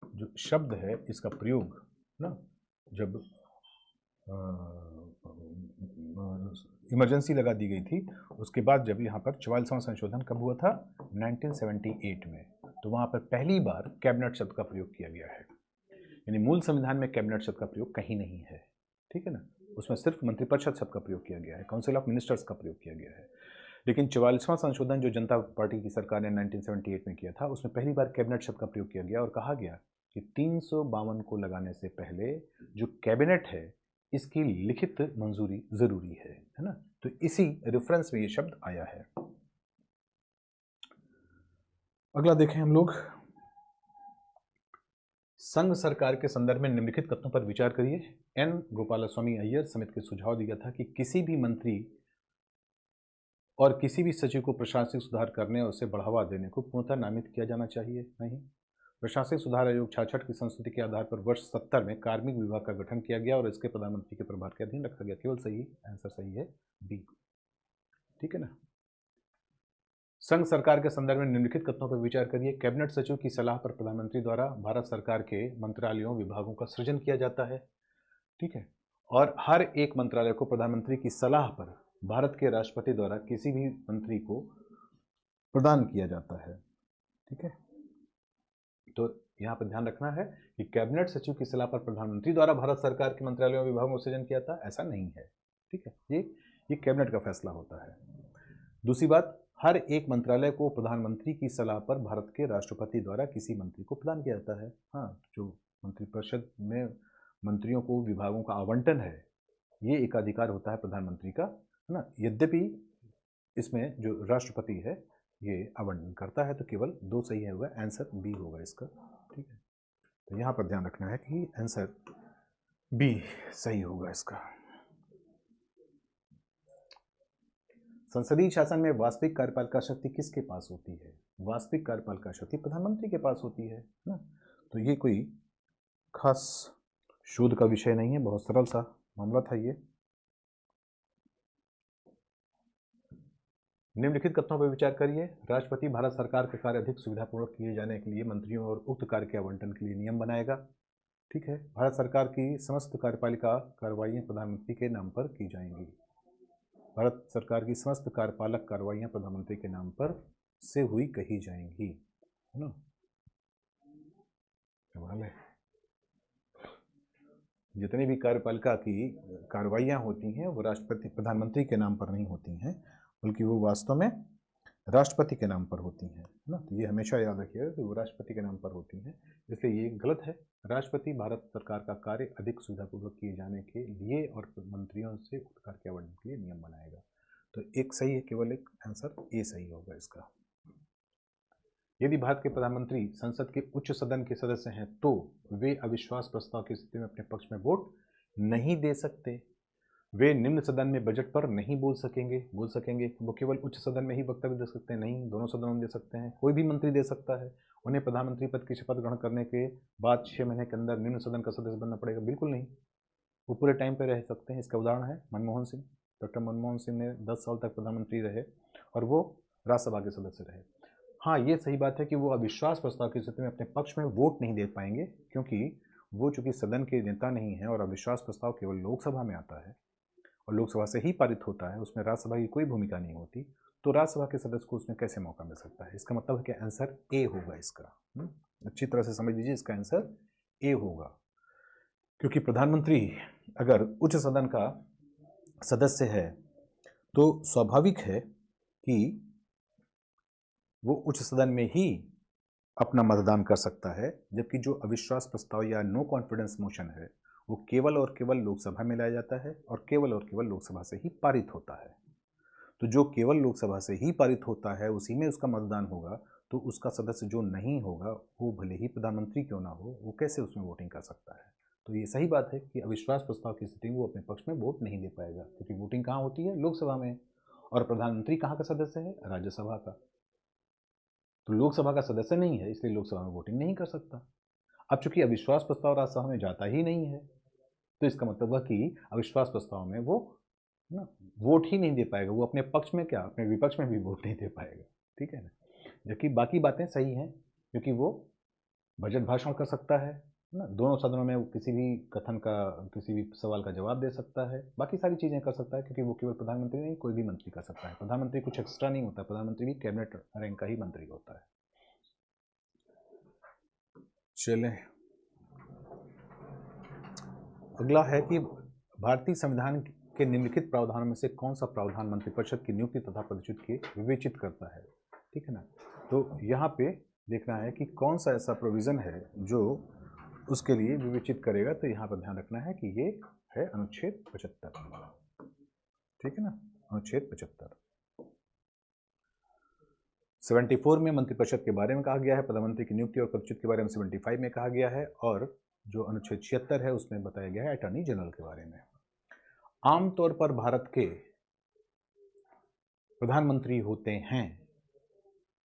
A: जो शब्द है इसका प्रयोग ना जब इमरजेंसी लगा दी गई थी उसके बाद जब यहाँ पर 44वां संशोधन कब हुआ था? 1978 में। तो वहाँ पर पहली बार कैबिनेट शब्द का प्रयोग किया गया है। यानी मूल संविधान में कैबिनेट शब्द का प्रयोग कहीं नहीं है। ठीक है ना, उसमें सिर्फ मंत्रिपरिषद शब्द का प्रयोग किया गया है, काउंसिल ऑफ मिनिस्टर्स का प्रयोग किया गया है। लेकिन 44वां संशोधन जो जनता पार्टी की सरकार ने 1978 में किया था उसमें पहली बार कैबिनेट शब्द का प्रयोग किया गया और कहा गया कि 352 को लगाने से पहले जो कैबिनेट है इसकी लिखित मंजूरी जरूरी है ना। तो इसी रेफरेंस में ये शब्द आया है। अगला देखें हम लोग, संघ सरकार के संदर्भ में निम्नलिखित कथनों पर विचार करिए। एन गोपालस्वामी अय्यर समिति के सुझाव दिया था कि किसी भी मंत्री और किसी भी सचिव को प्रशासनिक सुधार करने और उसे बढ़ावा देने को पूर्णतः नामित किया जाना चाहिए नहीं। प्रशासनिक सुधार आयोग 66 की संस्तुति के आधार पर वर्ष 70 में कार्मिक विभाग का गठन किया गया और इसके प्रधानमंत्री के प्रभार के अधीन रखा गया। केवल सही आंसर सही है बी। ठीक है ना। संघ सरकार के संदर्भ में निम्नलिखित कथनों पर विचार करिए। कैबिनेट सचिव की सलाह पर प्रधानमंत्री द्वारा भारत सरकार के मंत्रालयों विभागों का सृजन किया जाता है। ठीक है, और हर एक मंत्रालय को प्रधानमंत्री की सलाह पर भारत के राष्ट्रपति द्वारा किसी भी मंत्री को प्रदान किया जाता है। ठीक है, तो यहाँ पर ध्यान रखना है कि कैबिनेट सचिव की सलाह पर प्रधानमंत्री द्वारा भारत सरकार के मंत्रालयों विभागों का सृजन किया था, ऐसा नहीं है। ठीक है, ये कैबिनेट का फैसला होता है। दूसरी बात, हर एक मंत्रालय को प्रधानमंत्री की सलाह पर भारत के राष्ट्रपति द्वारा किसी मंत्री को प्रदान किया जाता है। हाँ, जो मंत्रिपरिषद में मंत्रियों को विभागों का आवंटन है ये एक अधिकार होता है प्रधानमंत्री का, है ना। यद्यपि इसमें जो राष्ट्रपति है ये आवंटन करता है। तो केवल 2 सही है, होगा आंसर बी होगा इसका। ठीक है, तो यहाँ पर ध्यान रखना है कि आंसर बी सही होगा इसका। संसदीय शासन में वास्तविक कार्यपालिका शक्ति किसके पास होती है? वास्तविक कार्यपालिका शक्ति प्रधानमंत्री के पास होती है ना। तो ये कोई खास शोध का विषय नहीं है, बहुत सरल सा मामला था ये। निम्नलिखित कथनों पर विचार करिए। राष्ट्रपति भारत सरकार के कार्य अधिक सुविधापूर्वक किए जाने के लिए मंत्रियों और उक्त कार्य के आवंटन के लिए नियम बनाएगा। ठीक है, भारत सरकार की समस्त कार्यपालिका कार्रवाइयाँ प्रधानमंत्री के नाम पर की जाएंगी। भारत सरकार की समस्त कार्यपालक कार्रवाइयाँ प्रधानमंत्री के नाम पर से हुई कही जाएंगी, है ना। जितनी भी कार्यपालिका की कार्रवाइयाँ होती हैं वो राष्ट्रपति प्रधानमंत्री के नाम पर नहीं होती हैं, बल्कि वो वास्तव में राष्ट्रपति के नाम पर होती हैं ना। तो ये हमेशा याद रखिएगा कि वो राष्ट्रपति के नाम पर होती हैं, इसलिए ये गलत है। राष्ट्रपति भारत सरकार का कार्य अधिक सुविधापूर्वक किए जाने के लिए और मंत्रियों से उक्त कार्य के आवंटन के लिए नियम बनाएगा। तो एक सही है, केवल एक आंसर ए सही होगा इसका। यदि भारत के प्रधानमंत्री संसद के उच्च सदन के सदस्य हैं तो वे अविश्वास प्रस्ताव की स्थिति में अपने पक्ष में वोट नहीं दे सकते। वे निम्न सदन में बजट पर नहीं बोल सकेंगे। वो केवल उच्च सदन में ही वक्तव्य दे सकते हैं? नहीं, दोनों सदनों में दे सकते हैं। कोई भी मंत्री दे सकता है। उन्हें प्रधानमंत्री पद की शपथ ग्रहण करने के बाद 6 महीने के अंदर निम्न सदन का सदस्य बनना पड़ेगा? बिल्कुल नहीं, वो पूरे टाइम पे रह सकते हैं। इसका उदाहरण है मनमोहन सिंह। डॉक्टर मनमोहन सिंह ने 10 साल तक प्रधानमंत्री रहे और वो राज्यसभा के सदस्य रहे। हाँ, ये सही बात है कि वो अविश्वास प्रस्ताव की स्थिति में अपने पक्ष में वोट नहीं दे पाएंगे, क्योंकि वो चूंकि सदन के नेता नहीं है और अविश्वास प्रस्ताव केवल लोकसभा में आता है और लोकसभा से ही पारित होता है, उसमें राज्यसभा की कोई भूमिका नहीं होती, तो राज्यसभा के सदस्य को उसमें कैसे मौका मिल सकता है? इसका मतलब है कि आंसर ए होगा इसका। अच्छी तरह से समझ लीजिए, इसका आंसर ए होगा, क्योंकि प्रधानमंत्री अगर उच्च सदन का सदस्य है तो स्वाभाविक है कि वो उच्च सदन में ही अपना मतदान कर सकता है, जबकि जो अविश्वास प्रस्ताव या नो कॉन्फिडेंस मोशन है वो केवल और केवल लोकसभा में लाया जाता है और केवल लोकसभा से ही पारित होता है। तो जो केवल लोकसभा से ही पारित होता है उसी में उसका मतदान होगा, तो उसका सदस्य जो नहीं होगा वो भले ही प्रधानमंत्री क्यों ना हो, वो कैसे उसमें वोटिंग कर सकता है? तो ये सही बात है कि अविश्वास प्रस्ताव की स्थिति में वो अपने पक्ष में वोट नहीं दे पाएगा, क्योंकि वोटिंग कहाँ होती है? लोकसभा में। और प्रधानमंत्री कहाँ का सदस्य है? राज्यसभा का। तो लोकसभा का सदस्य नहीं है, इसलिए लोकसभा में वोटिंग नहीं कर सकता। अब चूंकि अविश्वास प्रस्ताव राज्यसभा में जाता ही नहीं है, तो इसका मतलब है कि अविश्वास प्रस्ताव में वो ना वोट ही नहीं दे पाएगा। वो अपने पक्ष में क्या, अपने विपक्ष में भी वोट नहीं दे पाएगा। ठीक है ना? जबकि बाकी बातें सही हैं, क्योंकि वो बजट भाषण कर सकता है ना, दोनों सदनों में वो किसी भी कथन का, किसी भी सवाल का जवाब दे सकता है, बाकी सारी चीज़ें कर सकता है, क्योंकि वो केवल प्रधानमंत्री नहीं, कोई भी मंत्री कर सकता है। प्रधानमंत्री कुछ एक्स्ट्रा नहीं होता, प्रधानमंत्री भी कैबिनेट रैंक का ही मंत्री होता है। चलें, अगला है कि भारतीय संविधान के निम्नलिखित प्रावधानों में से कौन सा प्रावधान मंत्रिपरिषद की नियुक्ति तथा पदच्युत के विवेचित करता है? ठीक है ना? तो यहाँ पे देखना है कि कौन सा ऐसा प्रोविज़न है जो उसके लिए विवेचित करेगा। तो यहाँ पर ध्यान रखना है कि ये है अनुच्छेद 75। ठीक है ना? अनुच्छेद 75। 74 में मंत्रिपरिषद के बारे में कहा गया है, प्रधानमंत्री की नियुक्ति और पदच्युत के बारे में 75 में कहा गया है, और जो अनुच्छेद 76 है उसमें बताया गया है अटॉर्नी जनरल के बारे में। आमतौर पर भारत के प्रधानमंत्री होते हैं,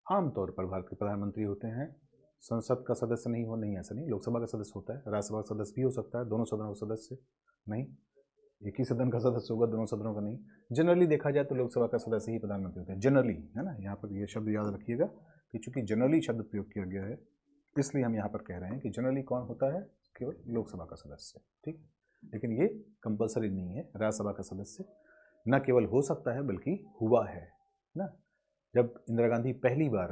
A: आमतौर पर भारत के प्रधानमंत्री होते हैं, संसद का सदस्य नहीं हो, नहीं ऐसा नहीं, लोकसभा का सदस्य होता है, राज्यसभा का सदस्य भी हो सकता है, दोनों सदनों का सदस्य नहीं, एक ही सदन का सदस्य होगा, दोनों सदनों का नहीं। जनरली देखा जाए तो लोकसभा का सदस्य ही प्रधानमंत्री होते हैं, जनरली, है ना? यहाँ पर ये शब्द याद रखिएगा कि चूंकि जनरली शब्द प्रयोग किया गया है, इसलिए हम यहाँ पर कह रहे हैं कि जनरली कौन होता है? केवल लोकसभा का सदस्य। ठीक, लेकिन ये कंपल्सरी नहीं है। राज्यसभा का सदस्य न केवल हो सकता है बल्कि हुआ है ना। जब इंदिरा गांधी पहली बार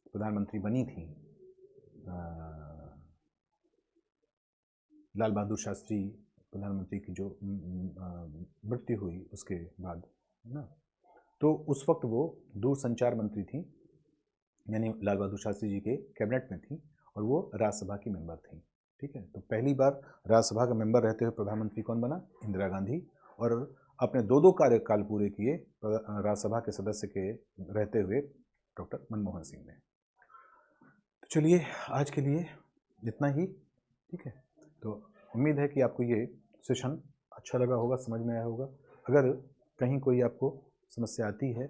A: प्रधानमंत्री बनी थी, लाल बहादुर शास्त्री प्रधानमंत्री की जो मृत्यु हुई उसके बाद ना, तो उस वक्त वो दूरसंचार मंत्री थी, यानी लाल बहादुर शास्त्री जी के कैबिनेट में थी, और वो राज्यसभा की मेंबर थी। ठीक है, तो पहली बार राज्यसभा का मेंबर रहते हुए प्रधानमंत्री कौन बना? इंदिरा गांधी। और अपने दो कार्यकाल पूरे किए राज्यसभा के सदस्य के रहते हुए डॉक्टर मनमोहन सिंह ने। तो चलिए, आज के लिए इतना ही। ठीक है, तो उम्मीद है कि आपको ये सेशन अच्छा लगा होगा, समझ में आया होगा। अगर कहीं कोई आपको समस्या आती है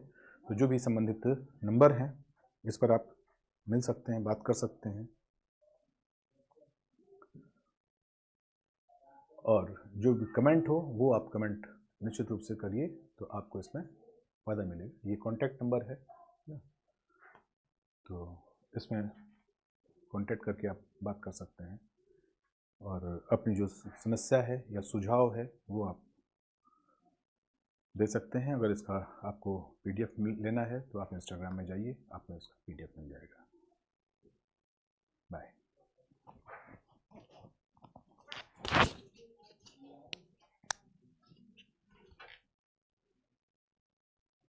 A: तो जो भी संबंधित नंबर हैं इस पर आप मिल सकते हैं, बात कर सकते हैं, और जो भी कमेंट हो वो आप कमेंट निश्चित रूप से करिए, तो आपको इसमें फ़ायदा मिलेगा। ये कॉन्टैक्ट नंबर है, तो इसमें कॉन्टैक्ट करके आप बात कर सकते हैं, और अपनी जो समस्या है या सुझाव है वो आप दे सकते हैं। अगर इसका आपको PDF लेना है तो आप इंस्टाग्राम में जाइए, आपको इसका PDF मिल जाएगा। बाय।